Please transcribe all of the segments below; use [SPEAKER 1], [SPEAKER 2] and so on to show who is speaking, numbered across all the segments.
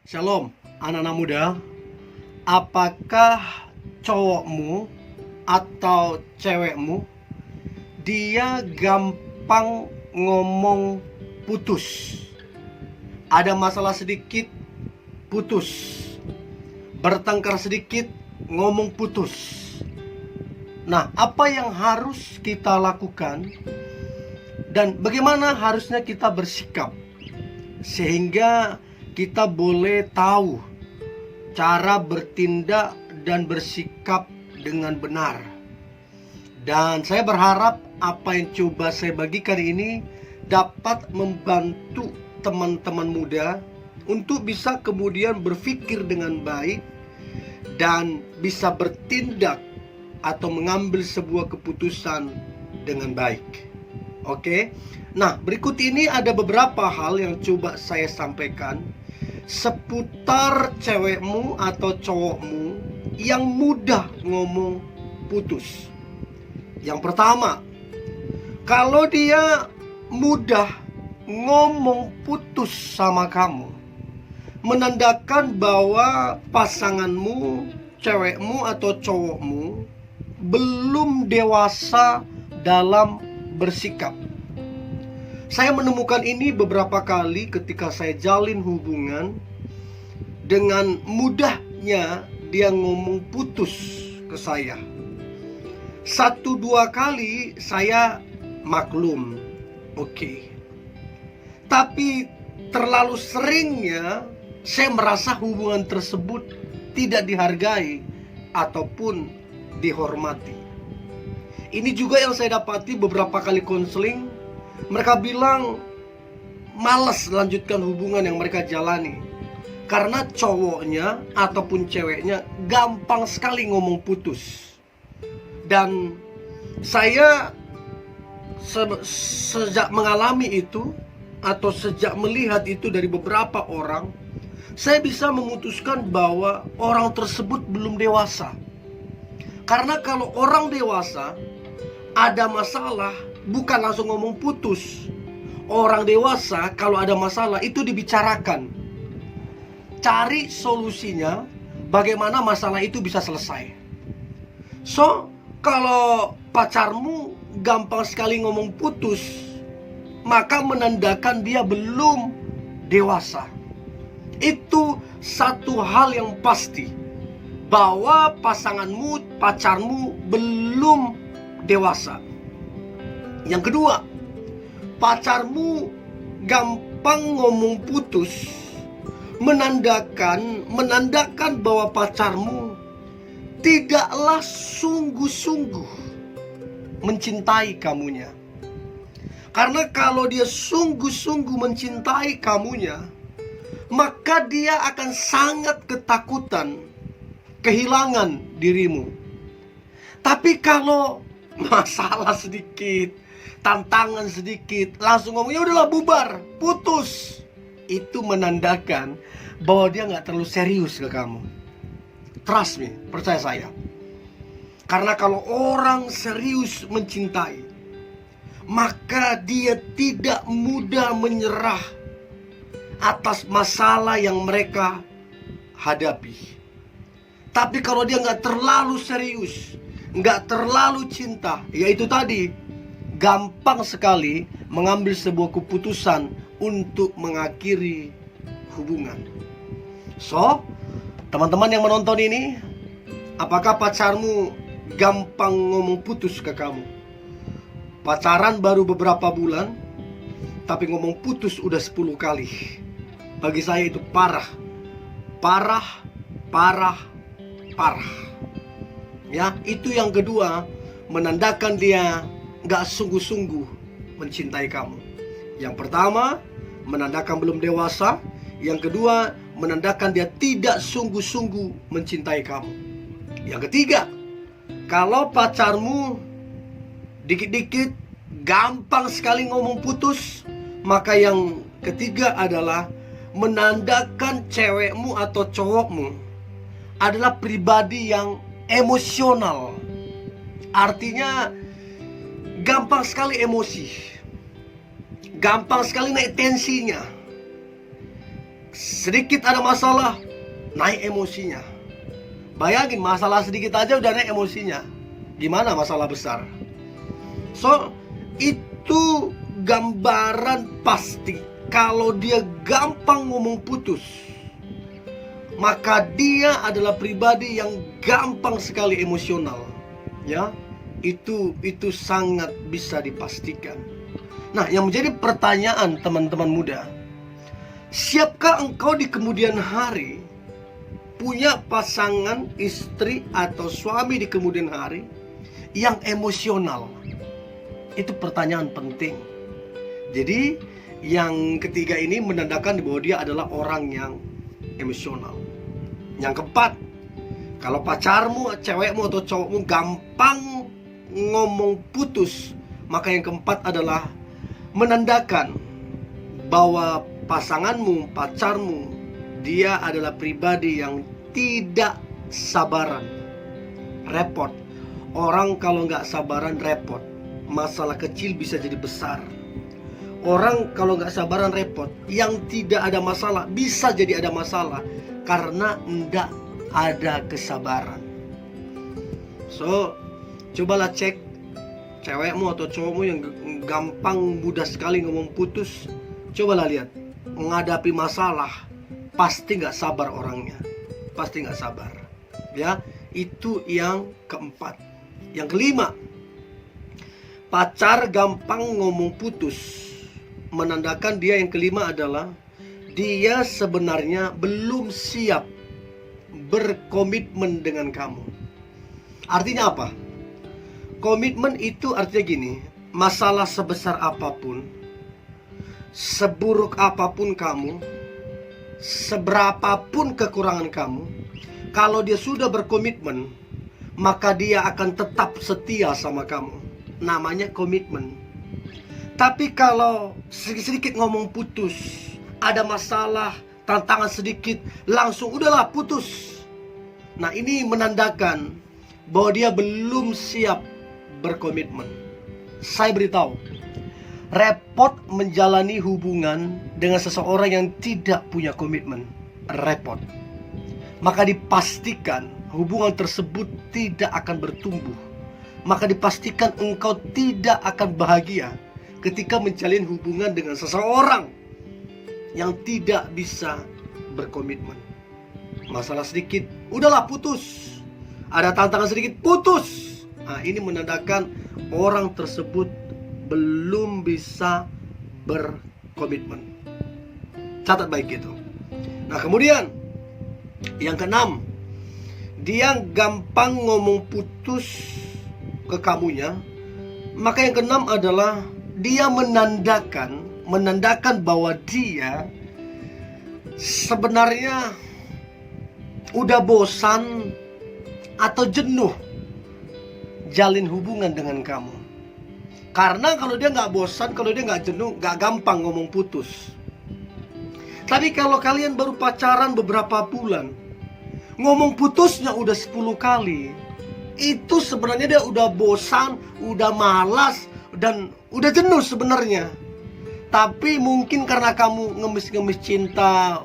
[SPEAKER 1] Shalom, anak-anak muda. Apakah cowokmu atau cewekmu dia gampang ngomong putus? Ada masalah sedikit, putus. Bertengkar sedikit, ngomong putus. Nah, apa yang harus kita lakukan dan bagaimana harusnya kita bersikap sehingga kita boleh tahu cara bertindak dan bersikap dengan benar. Dan saya berharap apa yang coba saya bagikan ini dapat membantu teman-teman muda untuk bisa kemudian berpikir dengan baik dan bisa bertindak atau mengambil sebuah keputusan dengan baik. Oke. Nah, berikut ini ada beberapa hal yang coba saya sampaikan seputar cewekmu atau cowokmu yang mudah ngomong putus. Yang pertama, kalau dia mudah ngomong putus sama kamu, menandakan bahwa pasanganmu, cewekmu atau cowokmu belum dewasa dalam bersikap. Saya menemukan ini beberapa kali ketika saya jalin hubungan. Dengan mudahnya dia ngomong putus ke saya. 1-2 kali saya maklum, oke. Tapi terlalu seringnya saya merasa hubungan tersebut tidak dihargai ataupun dihormati. Ini juga yang saya dapati beberapa kali konseling. Mereka bilang malas lanjutkan hubungan yang mereka jalani karena cowoknya ataupun ceweknya gampang sekali ngomong putus. Dan saya sejak mengalami itu atau sejak melihat itu dari beberapa orang, saya bisa memutuskan bahwa orang tersebut belum dewasa. Karena kalau orang dewasa ada masalah, bukan langsung ngomong putus. Orang dewasa kalau ada masalah itu dibicarakan. Cari solusinya, bagaimana masalah itu bisa selesai. So, kalau pacarmu gampang sekali ngomong putus, maka menandakan dia belum dewasa. Itu satu hal yang pasti, bahwa pasanganmu, pacarmu belum dewasa. Yang kedua, pacarmu gampang ngomong putus menandakan bahwa pacarmu tidaklah sungguh-sungguh mencintai kamunya. Karena kalau dia sungguh-sungguh mencintai kamunya, maka dia akan sangat ketakutan kehilangan dirimu. Tapi kalau masalah sedikit, tantangan sedikit, langsung ngomong, ya udahlah bubar, putus. Itu menandakan bahwa dia gak terlalu serius ke kamu. Trust me, percaya saya. Karena kalau orang serius mencintai, maka dia tidak mudah menyerah atas masalah yang mereka hadapi. Tapi kalau dia gak terlalu serius, gak terlalu cinta, yaitu tadi, gampang sekali mengambil sebuah keputusan untuk mengakhiri hubungan. So, teman-teman yang menonton ini, apakah pacarmu gampang ngomong putus ke kamu? Pacaran baru beberapa bulan, tapi ngomong putus udah 10 kali. Bagi saya itu parah. Parah. Ya, itu yang kedua, menandakan dia gak sungguh-sungguh mencintai kamu. Yang pertama, menandakan belum dewasa. Yang kedua, menandakan dia tidak sungguh-sungguh mencintai kamu. Yang ketiga, kalau pacarmu dikit-dikit gampang sekali ngomong putus, maka yang ketiga adalah menandakan cewekmu atau cowokmu adalah pribadi yang emosional. Artinya gampang sekali emosi, gampang sekali naik tensinya. sedikit ada masalah, naik emosinya. Bayangin, masalah sedikit aja udah naik emosinya, gimana masalah besar? So, itu gambaran pasti kalau dia gampang ngomong putus, maka dia adalah pribadi yang gampang sekali emosional. Ya, itu sangat bisa dipastikan. Nah, yang menjadi pertanyaan teman-teman muda, siapkah engkau di kemudian hari punya pasangan, istri atau suami di kemudian hari yang emosional? Itu pertanyaan penting. Jadi yang ketiga ini menandakan bahwa dia adalah orang yang emosional. Yang keempat, kalau pacarmu, cewekmu atau cowokmu gampang ngomong putus, maka yang keempat adalah menandakan bahwa pasanganmu, pacarmu, dia adalah pribadi yang tidak sabaran. Repot. Orang kalau nggak sabaran repot. Masalah kecil bisa jadi besar. Orang kalau nggak sabaran repot. Yang tidak ada masalah bisa jadi ada masalah karena nggak ada kesabaran. So, cobalah cek cewekmu atau cowokmu yang gampang mudah sekali ngomong putus. Cobalah lihat, menghadapi masalah pasti nggak sabar orangnya, pasti nggak sabar. Ya, itu yang keempat. Yang kelima, pacar gampang ngomong putus, menandakan dia yang kelima adalah dia sebenarnya belum siap berkomitmen dengan kamu. Artinya apa? Komitmen itu artinya gini, masalah sebesar apapun, seburuk apapun kamu, seberapapun kekurangan kamu, kalau dia sudah berkomitmen, maka dia akan tetap setia sama kamu. Namanya komitmen. Tapi kalau sedikit-sedikit ngomong putus, ada masalah, tantangan sedikit, langsung udahlah putus. Nah, ini menandakan bahwa dia belum siap berkomitmen. Saya beritahu, repot menjalani hubungan dengan seseorang yang tidak punya komitmen. Repot. Maka dipastikan hubungan tersebut tidak akan bertumbuh. Maka dipastikan engkau tidak akan bahagia ketika menjalin hubungan dengan seseorang yang tidak bisa berkomitmen. Masalah sedikit, udahlah putus. Ada tantangan sedikit, putus. Nah, ini menandakan orang tersebut belum bisa berkomitmen. Catat baik itu. Nah, kemudian yang keenam, dia gampang ngomong putus ke kamunya. Maka yang keenam adalah dia menandakan bahwa dia sebenarnya udah bosan atau jenuh jalin hubungan dengan kamu. Karena kalau dia nggak bosan, kalau dia nggak jenuh, nggak gampang ngomong putus. Tapi kalau kalian baru pacaran beberapa bulan, ngomong putusnya udah 10 kali, itu sebenarnya dia udah bosan, udah malas, dan udah jenuh sebenarnya. Tapi mungkin karena kamu ngemis-ngemis cinta,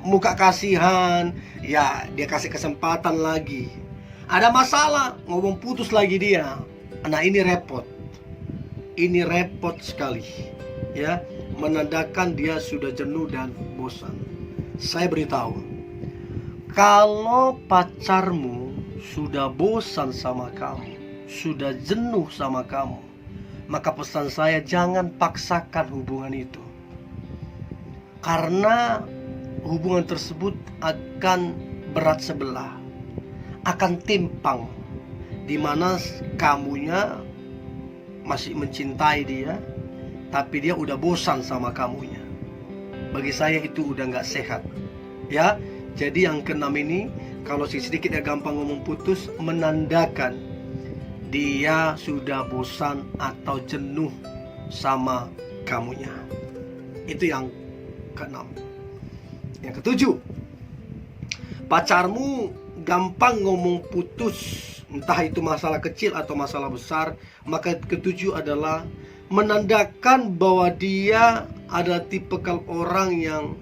[SPEAKER 1] muka kasihan, ya dia kasih kesempatan lagi. Ada masalah, ngomong putus lagi dia. Nah, ini repot. Ini repot sekali. Ya, menandakan dia sudah jenuh dan bosan. Saya beritahu, kalau pacarmu sudah bosan sama kamu, sudah jenuh sama kamu, maka pesan saya, jangan paksakan hubungan itu. Karena hubungan tersebut akan berat sebelah, akan timpang, dimana kamunya masih mencintai dia, tapi dia udah bosan sama kamunya. Bagi saya itu udah gak sehat. Ya, jadi yang keenam ini, kalau sedikit ya gampang ngomong putus, menandakan dia sudah bosan atau jenuh sama kamunya. Itu yang keenam. Yang ketujuh, pacarmu gampang ngomong putus, entah itu masalah kecil atau masalah besar. Maka ketujuh adalah menandakan bahwa dia ada tipikal orang yang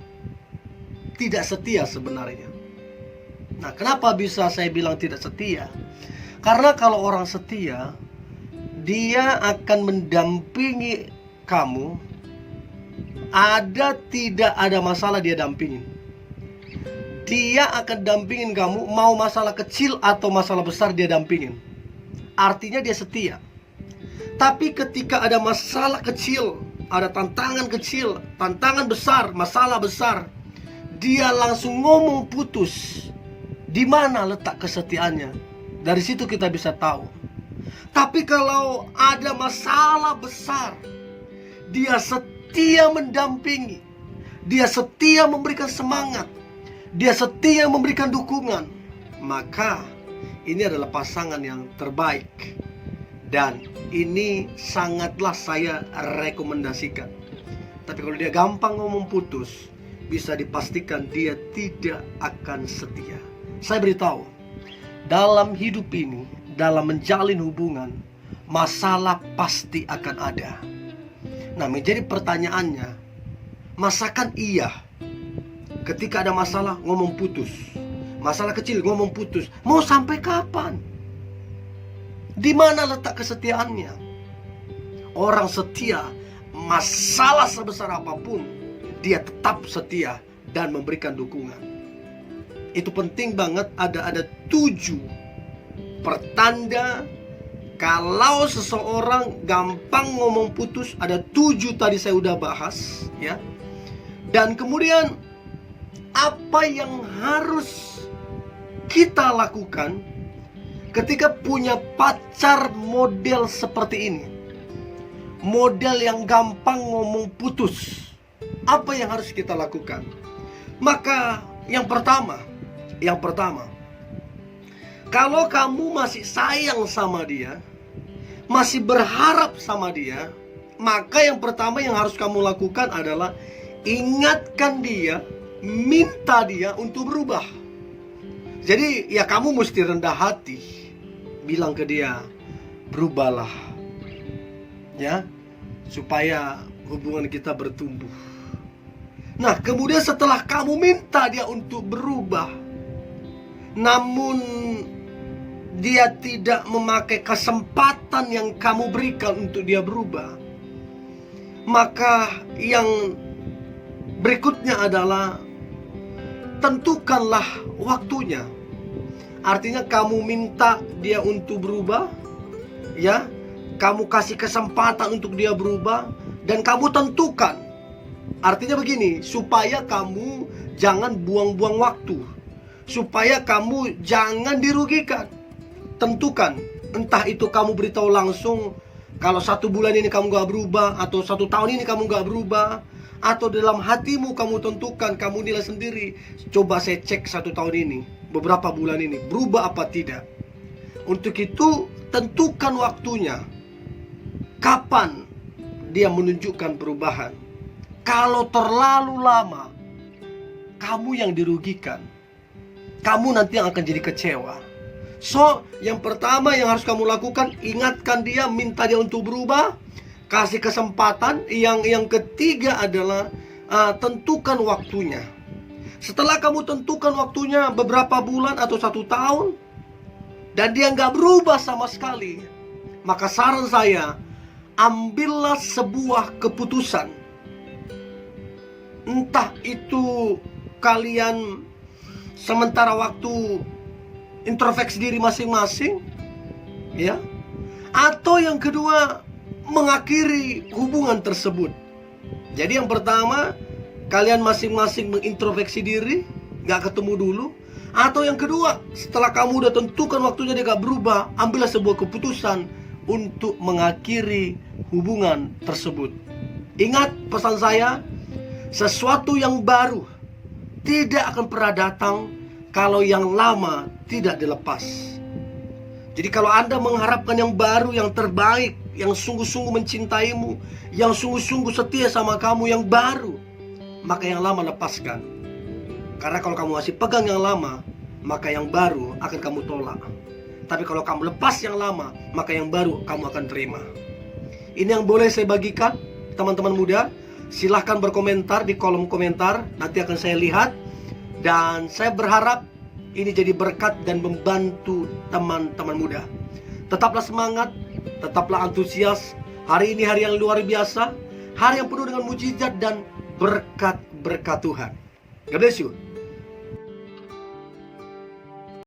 [SPEAKER 1] tidak setia sebenarnya. Nah, kenapa bisa saya bilang tidak setia? Karena kalau orang setia, dia akan mendampingi kamu. Tidak ada masalah dia dampingin. Dia akan dampingin kamu, mau masalah kecil atau masalah besar dia dampingin. Artinya dia setia. Tapi ketika ada masalah kecil, ada tantangan kecil, tantangan besar, masalah besar, dia langsung ngomong putus. Di mana letak kesetiaannya? Dari situ kita bisa tahu. Tapi kalau ada masalah besar, dia setia mendampingi, dia setia memberikan semangat, dia setia memberikan dukungan, maka ini adalah pasangan yang terbaik. Dan ini sangatlah saya rekomendasikan. Tapi kalau dia gampang ngomong putus, bisa dipastikan dia tidak akan setia. Saya beritahu, dalam hidup ini, dalam menjalin hubungan, masalah pasti akan ada. Nah, menjadi pertanyaannya, masakan iya ketika ada masalah ngomong putus? Masalah kecil ngomong putus. Mau sampai kapan? Di mana letak kesetiaannya? Orang setia, masalah sebesar apapun, dia tetap setia dan memberikan dukungan. Itu penting banget. Ada 7 pertanda kalau seseorang gampang ngomong putus. Ada 7 tadi saya udah bahas, ya. Dan kemudian apa yang harus kita lakukan ketika punya pacar model seperti ini, model yang gampang ngomong putus? Apa yang harus kita lakukan? Maka yang pertama, kalau kamu masih sayang sama dia, masih berharap sama dia, maka yang pertama yang harus kamu lakukan adalah ingatkan dia, minta dia untuk berubah. Jadi ya kamu mesti rendah hati, bilang ke dia, berubahlah, ya, supaya hubungan kita bertumbuh. Nah, kemudian setelah kamu minta dia untuk berubah, namun dia tidak memakai kesempatan yang kamu berikan untuk dia berubah, maka yang berikutnya adalah tentukanlah waktunya. Artinya kamu minta dia untuk berubah, ya, kamu kasih kesempatan untuk dia berubah, dan kamu tentukan. Artinya begini, supaya kamu jangan buang-buang waktu, supaya kamu jangan dirugikan. Tentukan, entah itu kamu beritahu langsung, kalau 1 bulan ini kamu gak berubah, atau 1 tahun ini kamu gak berubah, atau dalam hatimu kamu tentukan, kamu nilai sendiri, coba saya cek 1 tahun ini, beberapa bulan ini, berubah apa tidak. Untuk itu tentukan waktunya, kapan dia menunjukkan perubahan. Kalau terlalu lama, kamu yang dirugikan, kamu nanti yang akan jadi kecewa. So, yang pertama yang harus kamu lakukan, ingatkan dia, minta dia untuk berubah, kasih kesempatan. Yang ketiga adalah tentukan waktunya. Setelah kamu tentukan waktunya beberapa bulan atau 1 tahun, dan dia nggak berubah sama sekali, maka saran saya, ambillah sebuah keputusan. Entah itu kalian sementara waktu introspeksi diri masing-masing, ya, atau yang kedua, mengakhiri hubungan tersebut. Jadi yang pertama, kalian masing-masing mengintrospeksi diri, gak ketemu dulu. Atau yang kedua, setelah kamu udah tentukan waktunya dia gak berubah, ambillah sebuah keputusan untuk mengakhiri hubungan tersebut. Ingat pesan saya, sesuatu yang baru tidak akan pernah datang kalau yang lama tidak dilepas. Jadi kalau Anda mengharapkan yang baru, yang terbaik, yang sungguh-sungguh mencintaimu, yang sungguh-sungguh setia sama kamu, yang baru, maka yang lama lepaskan. Karena kalau kamu masih pegang yang lama, maka yang baru akan kamu tolak. Tapi kalau kamu lepas yang lama, maka yang baru kamu akan terima. Ini yang boleh saya bagikan, teman-teman muda. Silahkan berkomentar di kolom komentar, nanti akan saya lihat. Dan saya berharap ini jadi berkat dan membantu teman-teman muda. Tetaplah semangat, tetaplah antusias. Hari ini hari yang luar biasa, hari yang penuh dengan mujizat dan berkat-berkat Tuhan. God bless you.